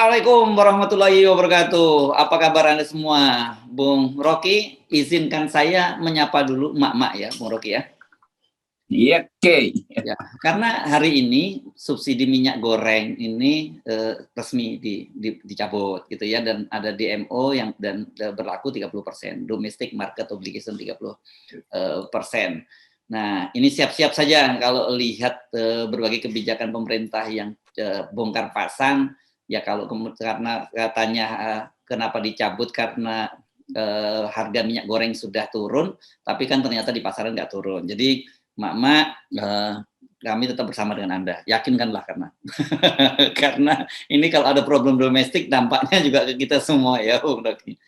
Assalamualaikum warahmatullahi wabarakatuh. Apa kabar Anda semua? Bung Rocky, izinkan saya menyapa dulu emak-emak ya, Bung Rocky ya. Iya, oke. Ya, karena hari ini subsidi minyak goreng ini resmi dicabut gitu ya, dan ada DMO yang berlaku 30%, domestic market obligation 30%. Nah, ini siap-siap saja kalau lihat berbagai kebijakan pemerintah yang bongkar pasang. Ya kalau karena katanya kenapa dicabut karena harga minyak goreng sudah turun, tapi kan ternyata di pasaran nggak turun. Jadi mak-mak, kami tetap bersama dengan Anda, yakinkanlah karena ini kalau ada problem domestik dampaknya juga ke kita semua ya, Bung Rocky.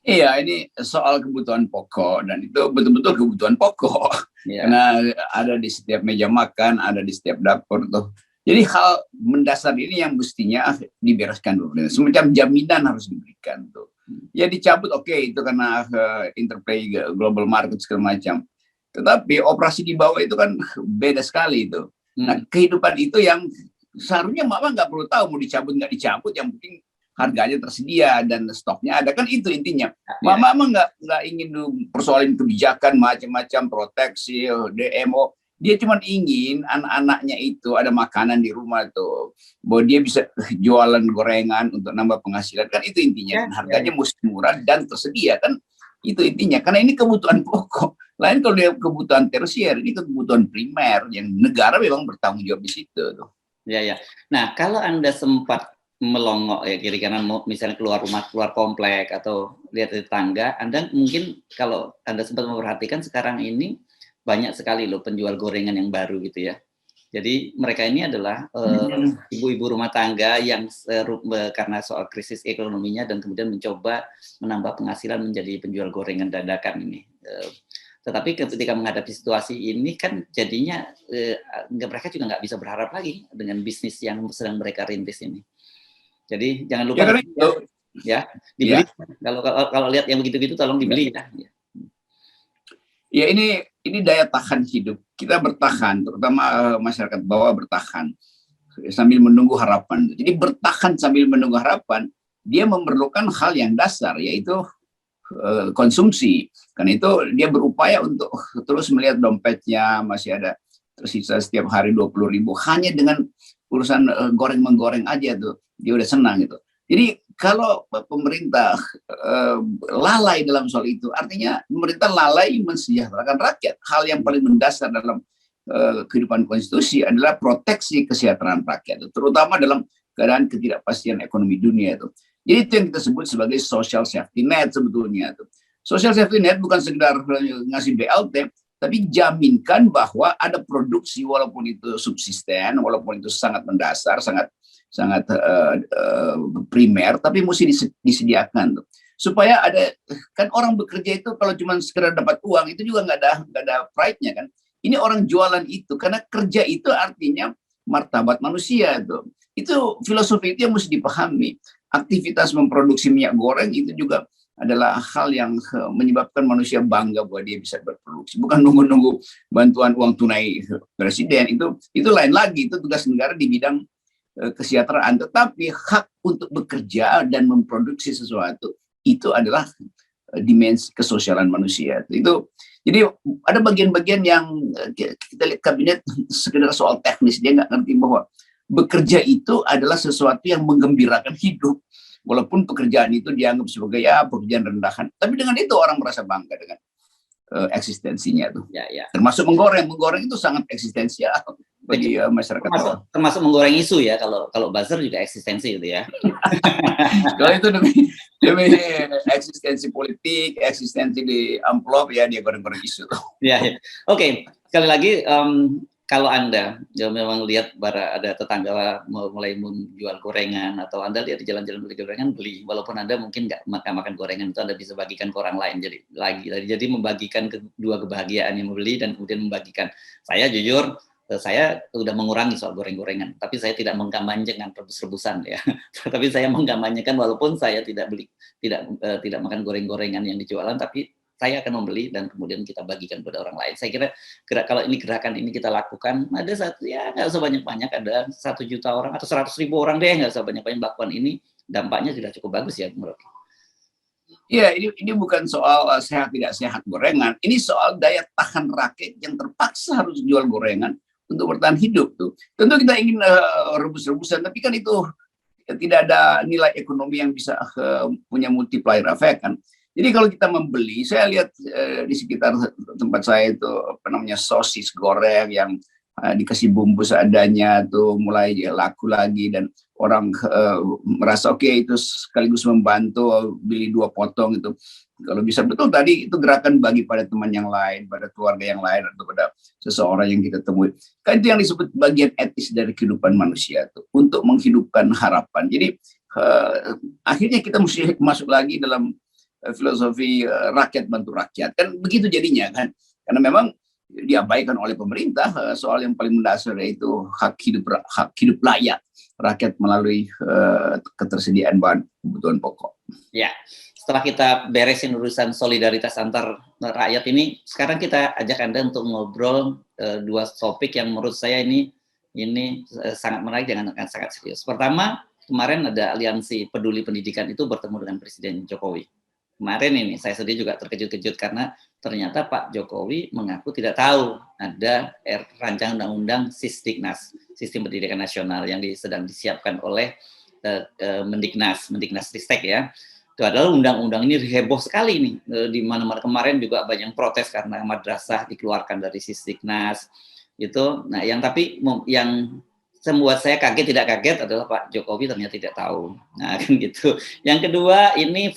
Iya, ini soal kebutuhan pokok dan itu betul-betul kebutuhan pokok. Ya. Karena ada di setiap meja makan, ada di setiap dapur tuh. Jadi hal mendasar ini yang mestinya dibereskan dulu. Semacam jaminan harus diberikan tuh. Ya dicabut oke, itu karena interplay global market segala macam. Tetapi operasi di bawah itu kan beda sekali itu. Nah, kehidupan itu yang seharusnya mama nggak perlu tahu mau dicabut nggak dicabut, yang penting harganya tersedia dan stoknya ada, kan itu intinya. Mama nggak ingin persoalan kebijakan macam-macam, proteksi, DMO. Dia cuma ingin anak-anaknya itu ada makanan di rumah tuh, bahwa dia bisa jualan gorengan untuk nambah penghasilan, kan itu intinya. Dan harganya mesti murah dan tersedia, kan itu intinya. Karena ini kebutuhan pokok. Lain kalau dia kebutuhan tersier, ini kebutuhan primer yang negara memang bertanggung jawab di situ tuh. Ya. Nah, kalau Anda sempat melongok ya kiri kanan, misalnya keluar rumah, keluar komplek atau lihat di tangga, Anda mungkin kalau Anda sempat memperhatikan sekarang ini banyak sekali loh penjual gorengan yang baru gitu ya. Jadi mereka ini adalah ibu-ibu rumah tangga yang karena soal krisis ekonominya dan kemudian mencoba menambah penghasilan menjadi penjual gorengan dadakan ini. Tetapi ketika menghadapi situasi ini kan jadinya mereka juga nggak bisa berharap lagi dengan bisnis yang sedang mereka rintis ini. Jadi jangan lupa ya dibeli. Kalau lihat yang begitu-gitu tolong dibeli ya. Ya ini daya tahan hidup. Kita bertahan, terutama masyarakat bawah bertahan sambil menunggu harapan. Jadi bertahan sambil menunggu harapan, dia memerlukan hal yang dasar, yaitu konsumsi. Karena itu dia berupaya untuk terus melihat dompetnya masih ada tersisa setiap hari 20.000 hanya dengan urusan goreng-menggoreng aja tuh, dia udah senang gitu. Jadi kalau pemerintah lalai dalam soal itu, artinya pemerintah lalai mensejahterakan rakyat. Hal yang paling mendasar dalam kehidupan konstitusi adalah proteksi kesejahteraan rakyat, terutama dalam keadaan ketidakpastian ekonomi dunia itu. Jadi itu yang kita sebut sebagai social safety net sebetulnya. Social safety net bukan sekedar ngasih BLT, tapi jaminkan bahwa ada produksi walaupun itu subsisten, walaupun itu sangat mendasar, sangat primer, tapi mesti disediakan tuh. Supaya ada, kan orang bekerja itu kalau cuma sekedar dapat uang itu juga nggak ada pride-nya kan. Ini orang jualan itu karena kerja itu artinya martabat manusia tuh. Itu filosofi itu yang mesti dipahami. Aktivitas memproduksi minyak goreng itu juga adalah hal yang menyebabkan manusia bangga bahwa dia bisa berproduksi. Bukan nunggu-nunggu bantuan uang tunai presiden, itu lain lagi, itu tugas negara di bidang kesejahteraan. Tetapi hak untuk bekerja dan memproduksi sesuatu itu adalah dimensi kesosialan manusia. Jadi ada bagian-bagian yang kita lihat kabinet sekedar soal teknis, dia nggak ngerti bahwa bekerja itu adalah sesuatu yang menggembirakan hidup. Walaupun pekerjaan itu dianggap sebagai pekerjaan rendahan, tapi dengan itu orang merasa bangga dengan eksistensinya tuh. Ya. Termasuk menggoreng itu sangat eksistensial bagi masyarakat. Termasuk menggoreng isu ya, kalau buzzer juga eksistensi gitu ya. Kalau itu demi eksistensi politik, eksistensi di amplop ya, dia goreng-goreng isu. Ya. Oke. Sekali lagi kalau Anda memang lihat ada tetangga mulai menjual gorengan, atau Anda lihat di jalan-jalan beli gorengan, beli. Walaupun Anda mungkin nggak makan gorengan, itu Anda bisa bagikan ke orang lain. Jadi membagikan kedua kebahagiaan, yang membeli dan kemudian membagikan. Saya jujur, saya sudah mengurangi soal goreng-gorengan, tapi saya tidak mengkampanyekan rebus-rebusan ya. Tapi saya mengkampanyekan walaupun saya tidak makan goreng-gorengan yang dijualan, tapi saya akan membeli dan kemudian kita bagikan kepada orang lain. Saya kira kalau ini gerakan ini kita lakukan, ada satu ya nggak usah banyak-banyak, ada 1 juta orang atau 100.000 orang deh, nggak usah banyak-banyak melakukan ini, dampaknya sudah cukup bagus ya menurut. Ya, ini bukan soal sehat tidak sehat gorengan, ini soal daya tahan rakyat yang terpaksa harus jual gorengan untuk bertahan hidup tuh. Tentu kita ingin rebus-rebusan, tapi kan itu tidak ada nilai ekonomi yang bisa punya multiplier effect kan. Jadi kalau kita membeli, saya lihat di sekitar tempat saya itu apa namanya sosis goreng yang dikasih bumbu seadanya tuh mulai laku lagi dan orang merasa oke, itu sekaligus membantu beli 2 potong itu. Kalau bisa betul tadi itu gerakan bagi pada teman yang lain, pada keluarga yang lain atau pada seseorang yang kita temui. Kan itu yang disebut bagian etis dari kehidupan manusia tuh, untuk menghidupkan harapan. Jadi akhirnya kita mesti masuk lagi dalam filosofi rakyat bantu rakyat. Kan begitu jadinya kan. Karena memang diabaikan oleh pemerintah soal yang paling mendasar yaitu hak hidup layak rakyat melalui ketersediaan bahan kebutuhan pokok. Ya. Setelah kita beresin urusan solidaritas antar rakyat ini, sekarang kita ajak Anda untuk ngobrol 2 topik yang menurut saya ini sangat menarik dan sangat serius. Pertama, kemarin ada aliansi peduli pendidikan itu bertemu dengan Presiden Jokowi. Kemarin ini saya sendiri juga terkejut-kejut karena ternyata Pak Jokowi mengaku tidak tahu ada rancangan undang-undang Sisdiknas, Sistem Pendidikan Nasional yang sedang disiapkan oleh Mendiknas-Ristek ya. Itu adalah undang-undang ini heboh sekali nih, di mana-mana kemarin juga banyak yang protes karena madrasah dikeluarkan dari Sisdiknas itu. Nah, yang membuat saya kaget tidak kaget adalah Pak Jokowi ternyata tidak tahu. Nah, kan gitu. Yang kedua, ini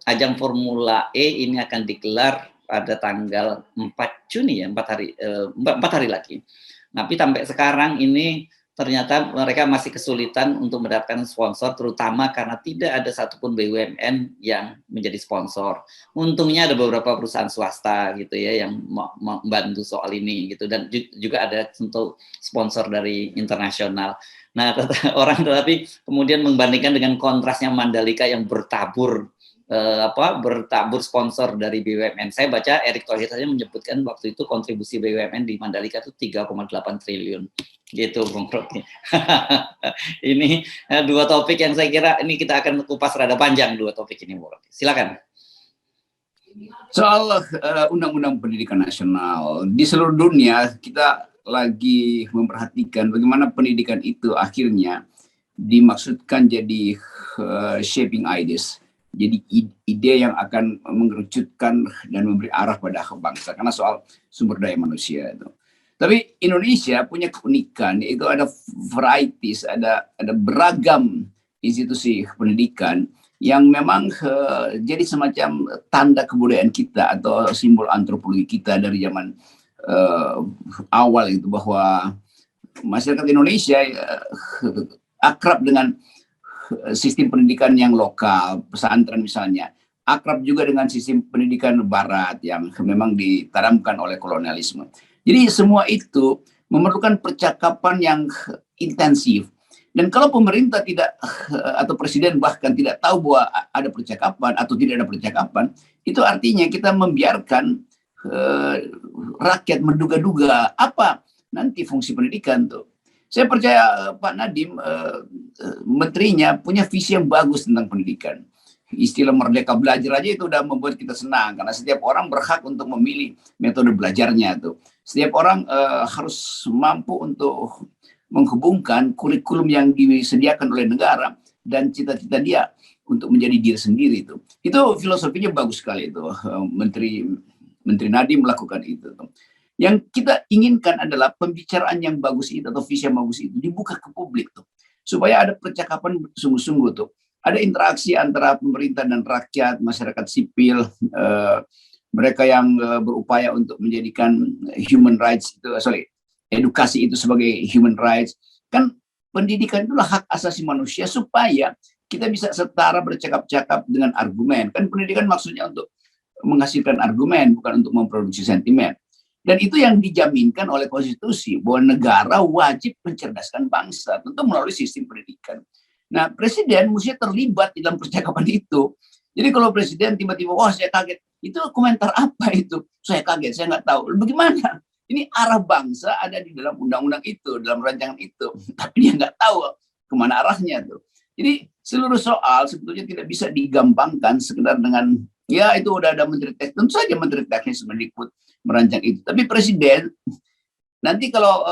ajang Formula E ini akan digelar pada tanggal 4 Juni ya, 4 hari lagi. Tapi sampai sekarang ini ternyata mereka masih kesulitan untuk mendapatkan sponsor, terutama karena tidak ada satupun BUMN yang menjadi sponsor. Untungnya ada beberapa perusahaan swasta gitu ya yang membantu soal ini gitu, dan juga ada untuk sponsor dari internasional. Nah, tetapi kemudian membandingkan dengan kontrasnya Mandalika yang bertabur sponsor dari BUMN. Saya baca Erick Thohir saja menyebutkan waktu itu kontribusi BUMN di Mandalika itu 3,8 triliun. Gitu Bung Rocky. Ini 2 topik yang saya kira ini kita akan kupas rada panjang 2 topik ini Bung Rocky. Silakan. Soal undang-undang pendidikan nasional di seluruh dunia kita lagi memperhatikan bagaimana pendidikan itu akhirnya dimaksudkan jadi shaping ideas. Jadi ide yang akan mengerucutkan dan memberi arah pada bangsa karena soal sumber daya manusia itu. Tapi Indonesia punya keunikan, yaitu ada varieties, ada beragam institusi pendidikan yang memang jadi semacam tanda kebudayaan kita atau simbol antropologi kita dari zaman awal itu, bahwa masyarakat Indonesia akrab dengan sistem pendidikan yang lokal, pesantren misalnya, akrab juga dengan sistem pendidikan barat yang memang ditanamkan oleh kolonialisme. Jadi semua itu memerlukan percakapan yang intensif. Dan kalau pemerintah tidak atau presiden bahkan tidak tahu bahwa ada percakapan atau tidak ada percakapan, itu artinya kita membiarkan rakyat menduga-duga apa nanti fungsi pendidikan tuh. Saya percaya Pak Nadiem, menterinya punya visi yang bagus tentang pendidikan. Istilah merdeka belajar aja itu udah membuat kita senang karena setiap orang berhak untuk memilih metode belajarnya tuh. Setiap orang harus mampu untuk menghubungkan kurikulum yang disediakan oleh negara dan cita-cita dia untuk menjadi diri sendiri itu. Itu filosofinya bagus sekali itu. Menteri Nadiem melakukan itu tuh. Yang kita inginkan adalah pembicaraan yang bagus itu atau visi yang bagus itu dibuka ke publik tuh. Supaya ada percakapan sungguh-sungguh tuh. Ada interaksi antara pemerintah dan rakyat, masyarakat sipil, mereka yang berupaya untuk menjadikan human rights itu, edukasi itu sebagai human rights. Kan pendidikan itulah hak asasi manusia supaya kita bisa setara bercakap-cakap dengan argumen. Kan pendidikan maksudnya untuk menghasilkan argumen, bukan untuk memproduksi sentimen. Dan itu yang dijaminkan oleh konstitusi, bahwa negara wajib mencerdaskan bangsa, tentu melalui sistem pendidikan. Nah, presiden mesti terlibat di dalam percakapan itu. Jadi kalau presiden tiba-tiba, wah saya kaget, itu komentar apa itu? Saya kaget, saya nggak tahu. Bagaimana? Ini arah bangsa ada di dalam undang-undang itu, dalam rancangan itu, tapi dia nggak tahu kemana arahnya tuh. Jadi seluruh soal sebetulnya tidak bisa digampangkan sekedar dengan ya itu udah ada menteri teknis, tentu saja menteri teknis Mendikbud merancang itu. Tapi presiden nanti kalau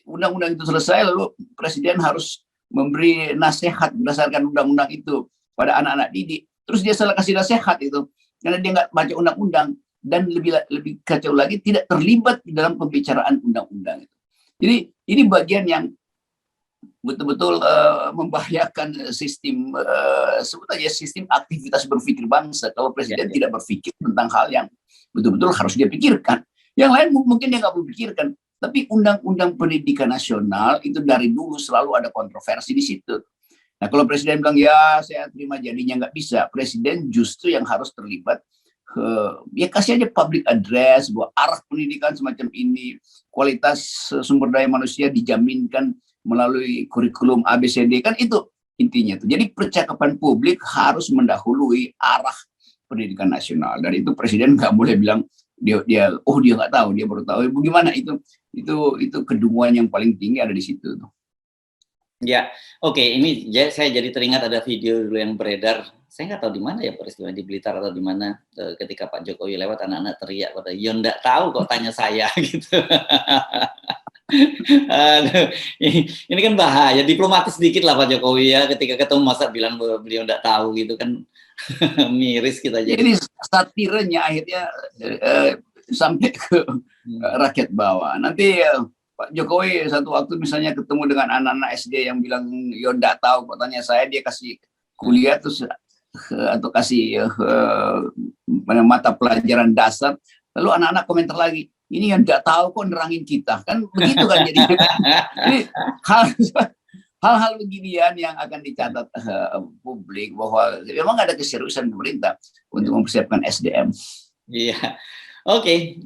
undang-undang itu selesai, lalu presiden harus memberi nasihat berdasarkan undang-undang itu pada anak-anak didik. Terus dia salah kasih nasihat itu karena dia nggak baca undang-undang, dan lebih kacau lagi tidak terlibat di dalam pembicaraan undang-undang itu. Jadi ini bagian yang betul-betul membahayakan sistem sebetulnya sistem aktivitas berpikir bangsa kalau presiden tidak berpikir tentang hal yang betul-betul harus dia pikirkan. Yang lain mungkin dia nggak berpikirkan, tapi undang-undang pendidikan nasional itu dari dulu selalu ada kontroversi di situ. Nah kalau presiden bilang ya saya terima jadinya, nggak bisa. Presiden justru yang harus terlibat. Ya kasih aja public address bahwa arah pendidikan semacam ini, kualitas sumber daya manusia dijaminkan melalui kurikulum ABCD, kan itu intinya tuh. Jadi percakapan publik harus mendahului arah pendidikan nasional, dan itu presiden nggak boleh bilang dia nggak tahu, dia baru tahu. Bagaimana itu kedunguan yang paling tinggi ada di situ tuh. Ya, oke. Ini saya jadi teringat ada video dulu yang beredar. Saya nggak tahu di mana ya peristiwa, di Blitar atau di mana, ketika Pak Jokowi lewat, anak-anak teriak pada, "Ya nggak tahu kok tanya saya," gitu. Aduh, ini kan bahaya, diplomatis sedikit lah Pak Jokowi ya, ketika ketemu masa bilang bahwa beliau nggak tahu gitu kan, miris kita jadi. Jadi satirnya akhirnya sampai ke rakyat bawah. Nanti Pak Jokowi satu waktu misalnya ketemu dengan anak-anak SD yang bilang yo nggak tahu kok tanya saya, dia kasih kuliah terus atau kasih mata pelajaran dasar, lalu anak-anak komentar lagi, ini yang nggak tahu kok nerangin kita, kan begitu kan. Jadi hal-hal beginian yang akan dicatat publik bahwa memang ada keseriusan pemerintah untuk mempersiapkan SDM. Iya. Oke,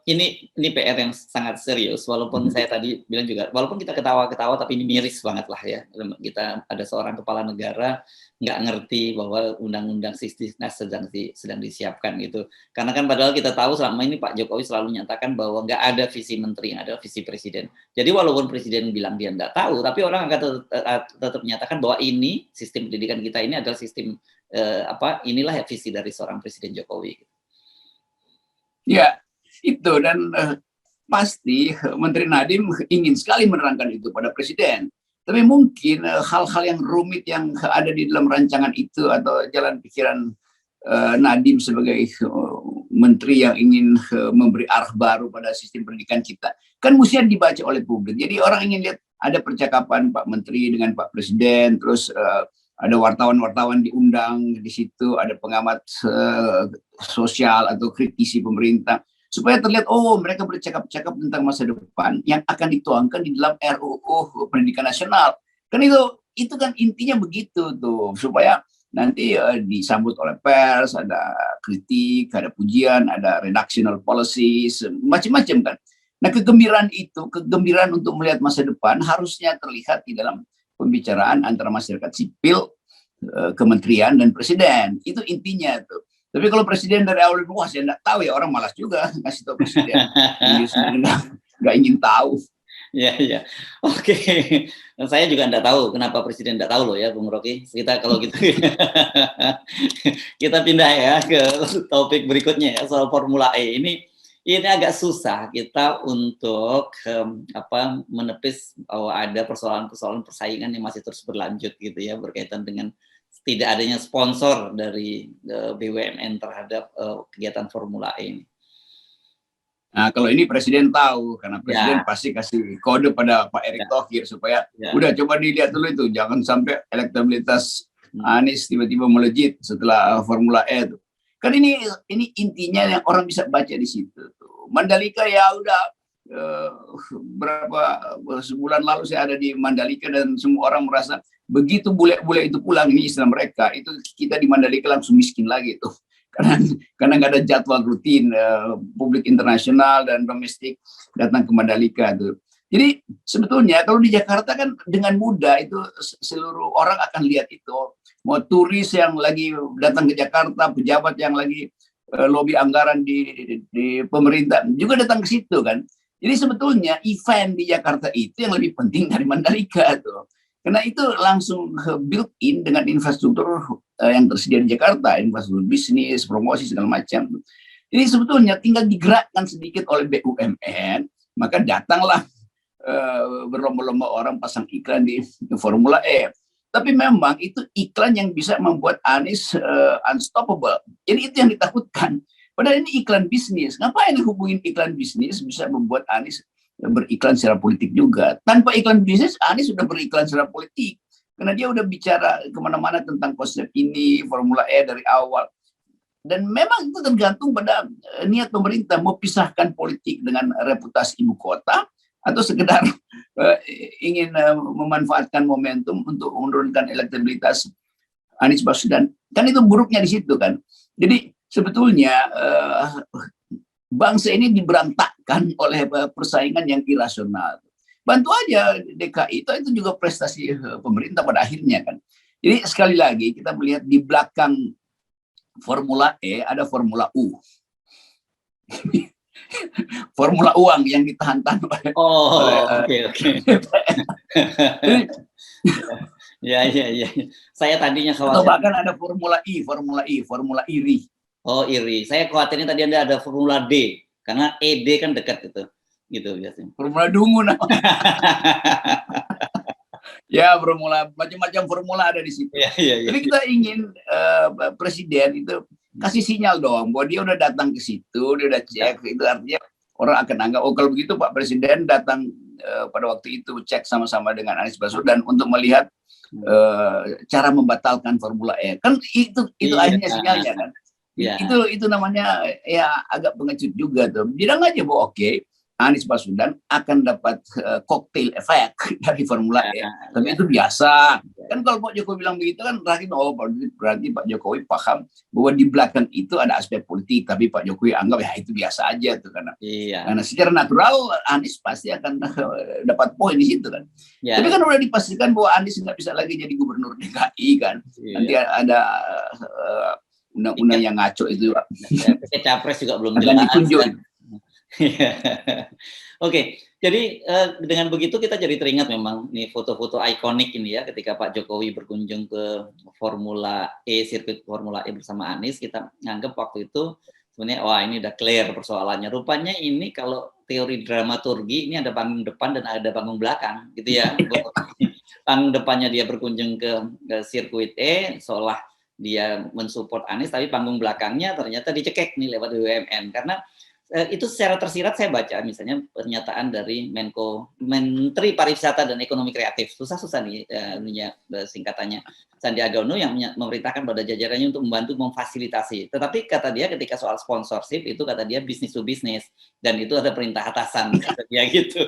ini PR yang sangat serius, walaupun saya tadi bilang juga, walaupun kita ketawa-ketawa, tapi ini miris banget lah ya. Kita ada seorang kepala negara nggak ngerti bahwa undang-undang Sisdiknas sedang disiapkan gitu. Karena kan padahal kita tahu selama ini Pak Jokowi selalu menyatakan bahwa nggak ada visi menteri, yang ada visi presiden. Jadi walaupun presiden bilang dia nggak tahu, tapi orang akan tetap menyatakan bahwa ini sistem pendidikan kita ini adalah sistem inilah visi dari seorang Presiden Jokowi. Ya, itu, dan pasti Menteri Nadiem ingin sekali menerangkan itu pada Presiden. Tapi mungkin hal-hal yang rumit yang ada di dalam rancangan itu atau jalan pikiran Nadiem sebagai menteri yang ingin memberi arah baru pada sistem pendidikan kita, kan mesti dibaca oleh publik. Jadi orang ingin lihat ada percakapan Pak Menteri dengan Pak Presiden, terus ada wartawan-wartawan diundang di situ, ada pengamat sosial atau kritisi pemerintah, supaya terlihat mereka bercakap-cakap tentang masa depan yang akan dituangkan di dalam RUU Pendidikan Nasional. Kan itu kan intinya begitu tuh, supaya nanti disambut oleh pers, ada kritik, ada pujian, ada redactional policies, macam-macam kan. Nah kegembiraan untuk melihat masa depan harusnya terlihat di dalam pembicaraan antara masyarakat sipil, kementerian, dan presiden. Itu intinya tuh. Tapi kalau presiden dari awal, wah saya nggak tahu ya, orang malas juga ngasih tahu presiden. Nggak ingin tahu. Ya. Oke. Saya juga nggak tahu kenapa presiden nggak tahu loh ya, Bung Rocky. Kita kalau gitu kita pindah ya ke topik berikutnya ya, soal Formula E. Ini agak susah kita untuk menepis bahwa ada persoalan-persoalan persaingan yang masih terus berlanjut gitu ya, berkaitan dengan tidak adanya sponsor dari BUMN terhadap kegiatan Formula E ini. Nah kalau ini presiden tahu, karena presiden pasti kasih kode pada Pak Erick Thohir supaya udah coba dilihat dulu itu, jangan sampai elektabilitas Anies tiba-tiba melejit setelah Formula E itu. Kan ini intinya yang orang bisa baca di situ. Mandalika ya udah sebulan lalu saya ada di Mandalika dan semua orang merasa begitu bule-bule itu pulang, ini istilah mereka, itu kita di Mandalika langsung miskin lagi tuh. Karena nggak ada jadwal rutin publik internasional dan domestik datang ke Mandalika tuh. Jadi sebetulnya kalau di Jakarta kan dengan mudah itu seluruh orang akan lihat itu. Mau turis yang lagi datang ke Jakarta, pejabat yang lagi lobby anggaran di pemerintah juga datang ke situ kan. Jadi sebetulnya event di Jakarta itu yang lebih penting dari Mandalika tuh. Karena itu langsung built in dengan infrastruktur yang tersedia di Jakarta, infrastruktur bisnis, promosi segala macam. Jadi sebetulnya tinggal digerakkan sedikit oleh BUMN, maka datanglah berlomba-lomba orang pasang iklan di Formula E. Tapi memang itu iklan yang bisa membuat Anies unstoppable. Jadi itu yang ditakutkan. Padahal ini iklan bisnis. Ngapain hubungin iklan bisnis bisa membuat Anies beriklan secara politik juga. Tanpa iklan bisnis, Anies sudah beriklan secara politik. Karena dia udah bicara kemana-mana tentang konsep ini, Formula E dari awal. Dan memang itu tergantung pada niat pemerintah mau pisahkan politik dengan reputasi ibu kota atau sekedar ingin memanfaatkan momentum untuk menurunkan elektabilitas Anies Baswedan. Kan itu buruknya di situ kan. Jadi sebetulnya bangsa ini diberantakkan oleh persaingan yang irasional. Bantu aja DKI, itu juga prestasi pemerintah pada akhirnya kan. Jadi sekali lagi kita melihat di belakang Formula E ada Formula U. Formula uang yang ditahan-tahan oleh oke. Ya. Saya tadinya khawatir. Atau bahkan ada Formula iri. Oh, iri. Saya khawatirnya tadi Anda ada Formula D, karena ED kan dekat itu. Gitu biasanya. Formula dungu namanya. Ya, formula macam-macam formula ada di situ. Ya. Jadi kita ingin presiden itu kasih sinyal dong bahwa dia udah datang ke situ, dia udah cek. Itu artinya orang akan anggap, oh kalau begitu Pak Presiden datang pada waktu itu cek sama-sama dengan Anies Baswedan untuk melihat cara membatalkan Formula E. Kan itu akhirnya sinyalnya kan. Ya. Itu namanya ya agak pengecut juga tuh. Bilang aja bahwa oke, Anies Baswedan akan dapat cocktail efek dari Formula E. Tapi itu biasa. Kan kalau Pak Jokowi bilang begitu kan berarti Pak Jokowi paham bahwa di belakang itu ada aspek politik. Tapi Pak Jokowi anggap ya itu biasa aja tuh karena secara natural Anies pasti akan dapat poin di situ kan. Ya. Tapi kan udah dipastikan bahwa Anies nggak bisa lagi jadi gubernur DKI kan. Nanti ada undang-undang yang ngaco itu. Capres juga belum jelas. Ditunjuk. Oke, jadi dengan begitu kita jadi teringat memang nih foto-foto ikonik ini ya ketika Pak Jokowi berkunjung ke sirkuit Formula E bersama Anies, kita nganggap waktu itu sebenarnya wah ini udah clear persoalannya. Rupanya ini kalau teori dramaturgi ini ada panggung depan dan ada panggung belakang gitu ya. Panggung depannya dia berkunjung ke sirkuit E seolah dia mensupport Anies, tapi panggung belakangnya ternyata dicekek nih lewat BUMN karena itu secara tersirat saya baca misalnya pernyataan dari Menteri Pariwisata dan Ekonomi Kreatif, susah nih singkatannya, Sandiaga Uno yang memerintahkan pada jajarannya untuk membantu memfasilitasi. Tetapi kata dia ketika soal sponsorship itu kata dia bisnis to bisnis dan itu ada perintah atasan kata dia gitu.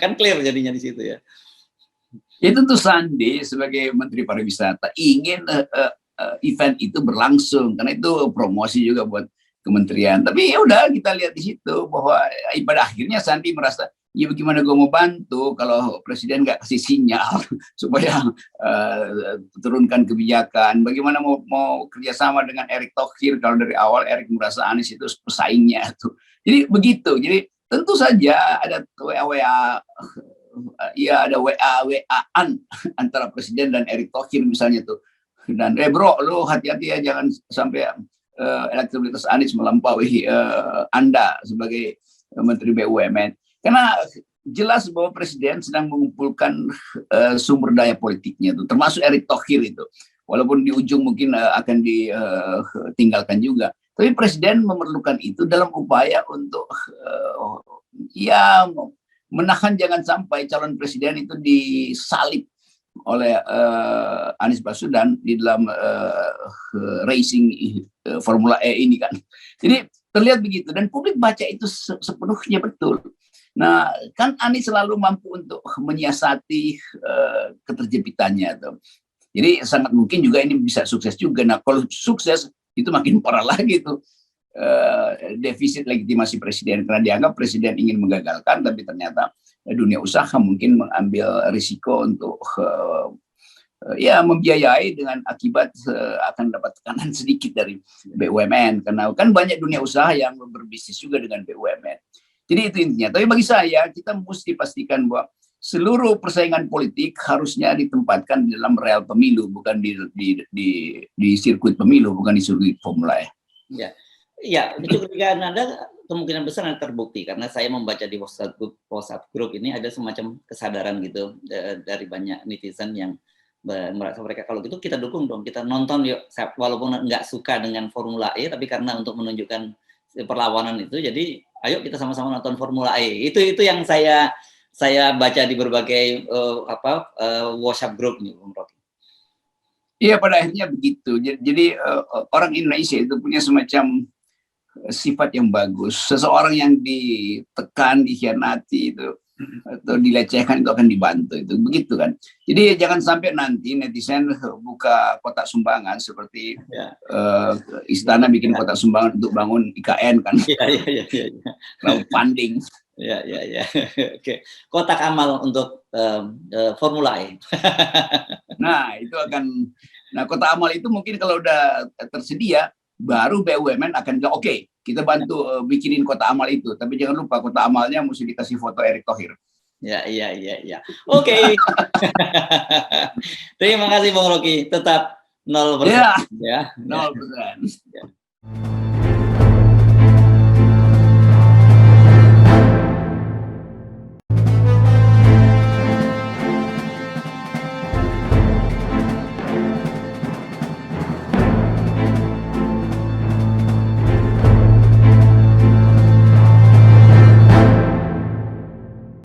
Kan clear jadinya di situ ya. Itu tuh Sandi sebagai Menteri Pariwisata ingin event itu berlangsung karena itu promosi juga buat kementerian. Tapi ya udah kita lihat di situ bahwa pada akhirnya Sandi merasa ya bagaimana gue mau bantu kalau presiden nggak kasih sinyal supaya turunkan kebijakan. Bagaimana mau kerjasama dengan Erick Thohir kalau dari awal Erick merasa Anies itu pesaingnya tuh. Jadi begitu. Jadi tentu saja ada ada WA-an antara presiden dan Erick Thohir misalnya tuh. Dan bro, lo hati-hati ya jangan sampai elektabilitas Anies melampaui Anda sebagai Menteri BUMN. Karena jelas bahwa Presiden sedang mengumpulkan sumber daya politiknya itu, termasuk Erick Thohir itu. Walaupun di ujung mungkin akan ditinggalkan juga. Tapi Presiden memerlukan itu dalam upaya untuk menahan jangan sampai calon Presiden itu disalib oleh Anies Baswedan di dalam racing Formula E ini kan. Jadi terlihat begitu dan publik baca itu sepenuhnya betul. Nah, kan Anies selalu mampu untuk menyiasati keterjepitannya tuh. Jadi sangat mungkin juga ini bisa sukses juga. Nah, kalau sukses itu makin parah lagi tuh defisit legitimasi presiden karena dianggap presiden ingin menggagalkan, tapi ternyata dunia usaha mungkin mengambil risiko untuk ya membiayai dengan akibat akan dapat tekanan sedikit dari BUMN, karena kan banyak dunia usaha yang berbisnis juga dengan BUMN. Jadi itu intinya. Tapi bagi saya kita mesti pastikan bahwa seluruh persaingan politik harusnya ditempatkan di dalam real pemilu, bukan di sirkuit pemilu, bukan di sirkuit formula E. Ya, ya, kecurigaan Anda kemungkinan besar terbukti karena saya membaca di WhatsApp group ini ada semacam kesadaran gitu dari banyak netizen yang merasa mereka kalau gitu kita dukung dong, kita nonton yuk, walaupun nggak suka dengan Formula E tapi karena untuk menunjukkan perlawanan itu, jadi ayo kita sama-sama nonton Formula E. Itu yang saya baca di berbagai WhatsApp group nih, Bung Rocky. Iya, pada akhirnya begitu. Jadi orang Indonesia itu punya semacam sifat yang bagus. Seseorang yang ditekan, dikhianati itu atau dilecehkan itu akan dibantu, itu begitu kan. Jadi jangan sampai nanti netizen buka kotak sumbangan seperti istana bikin kotak sumbangan untuk bangun IKN kan. Iya. Crowdfunding. Ya. Oke. Kotak amal untuk Formula E. Nah, itu akan, kotak amal itu mungkin kalau udah tersedia, baru BUMN akan bilang, oke, kita bantu bikinin kotak amal itu. Tapi jangan lupa kotak amalnya mesti dikasih foto Erick Thohir. Ya. Oke. Terima kasih Bung Rocky. Tetap 0%. Ya, 0%. Ya.